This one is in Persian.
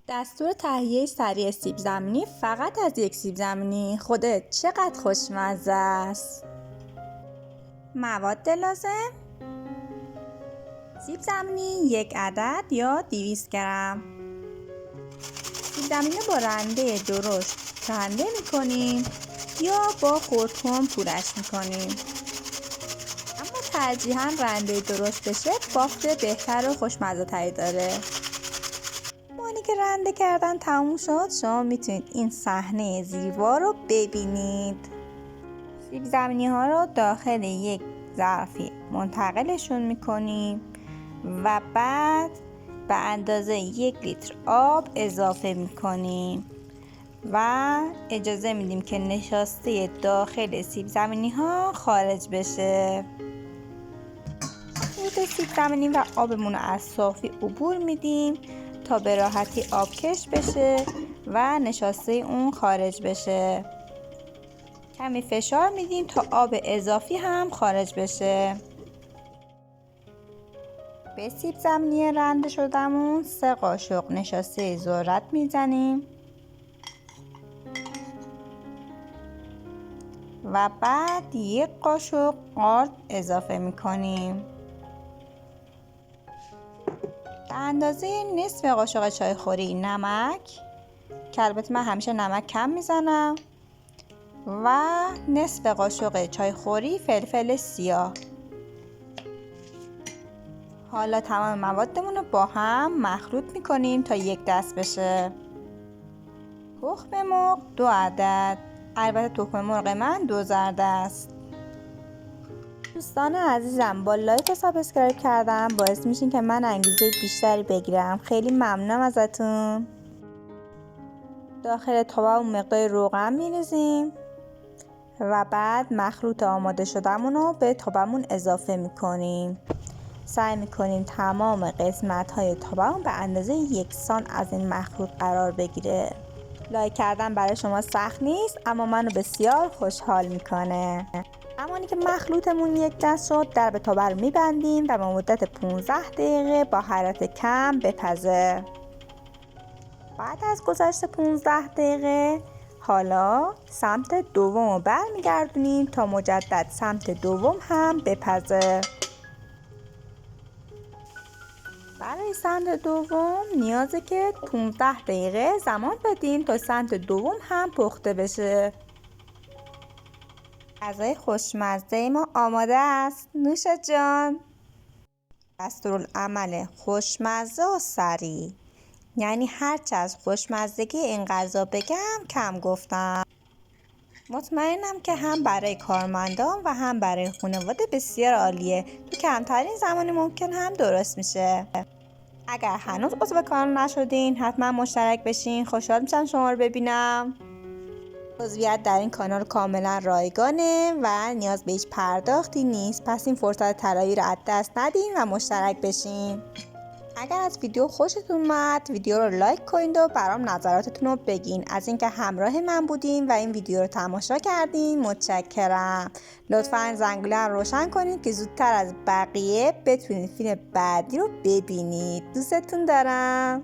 دستور تهیه سریع سیب زمینی فقط از یک سیب زمینی. خودت چقدر خوشمزه است. مواد لازم: سیب زمینی 1 عدد یا 200 گرم. سیب زمینی با رنده درشت رنده میکنیم یا با خرطوم پورش میکنیم، اما ترجیحاً رنده درشت بشه، بافت بهتر و خوشمزه تری داره. زمانی که رنده کردن تموم شد، شما میتونید این صحنه زیبا رو ببینید. سیب زمینی ها رو داخل یک ظرفی منتقلشون میکنیم و بعد به اندازه 1 لیتر آب اضافه میکنیم و اجازه میدیم که نشاسته داخل سیب زمینی ها خارج بشه. خود سیب زمینی و آبمون رو از صافی عبور میدیم تا به راحتی آبکش بشه و نشاسته اون خارج بشه. کمی فشار میدیم تا آب اضافی هم خارج بشه. به سیب زمینی رنده شدمون 3 قاشق نشاسته ذرت میزنیم و بعد 1 قاشق آرد اضافه میکنیم. به اندازه نصف قاشق چایخوری نمک، که البته من همیشه نمک کم میزنم، و نصف قاشق چایخوری فلفل سیاه. حالا تمام موادمون رو با هم مخلوط میکنیم تا یک دست بشه. تخم مرغ 2 عدد، البته تخم مرغ من 2 زرد است. دوستان عزیزم، با لایک و سابسکرایب کردم باعث میشین که من انگیزه بیشتری بگیرم. خیلی ممنونم ازتون. داخل طبقمون مقدار روغن میریزیم و بعد مخلوط آماده شدهمون رو به طبقمون اضافه میکنیم. سعی میکنیم تمام قسمت های طبقمون به اندازه یکسان از این مخلوط قرار بگیره. لایک کردن برای شما سخت نیست، اما منو بسیار خوشحال میکنه. زمانی که مخلوطمون یک دست شد، در به طبق رو میبندیم و به مدت 15 دقیقه با حرارت کم بپزه. بعد از گذشت 15 دقیقه حالا سمت دوم رو برمیگردونیم تا مجدد سمت دوم هم بپزه. برای سمت دوم نیازه که 15 دقیقه زمان بدیم تا سمت دوم هم پخته بشه. غذای خوشمزه ما آماده است. نوش جان. دستورالعمل خوشمزه و سریع، یعنی هرچه از خوشمزگی این غذا بگم کم گفتم. مطمئنم که هم برای کارمندان و هم برای خانواده بسیار عالیه. تو کمترین زمان ممکن هم درست میشه. اگر هنوز عضو کانال نشدین حتما مشترک بشین. خوشحال میشم شما رو ببینم. عضویت در این کانال کاملا رایگانه و نیاز به هیچ پرداختی نیست، پس این فرصت طلایی رو از دست ندین و مشترک بشین. اگر از ویدیو خوشتون اومد ویدیو رو لایک کنید و برام نظراتتون رو بگین. از اینکه همراه من بودین و این ویدیو رو تماشا کردین متشکرم. لطفاً زنگوله رو روشن کنید که زودتر از بقیه بتونید فیلم بعدی رو ببینید. دوستتون دارم.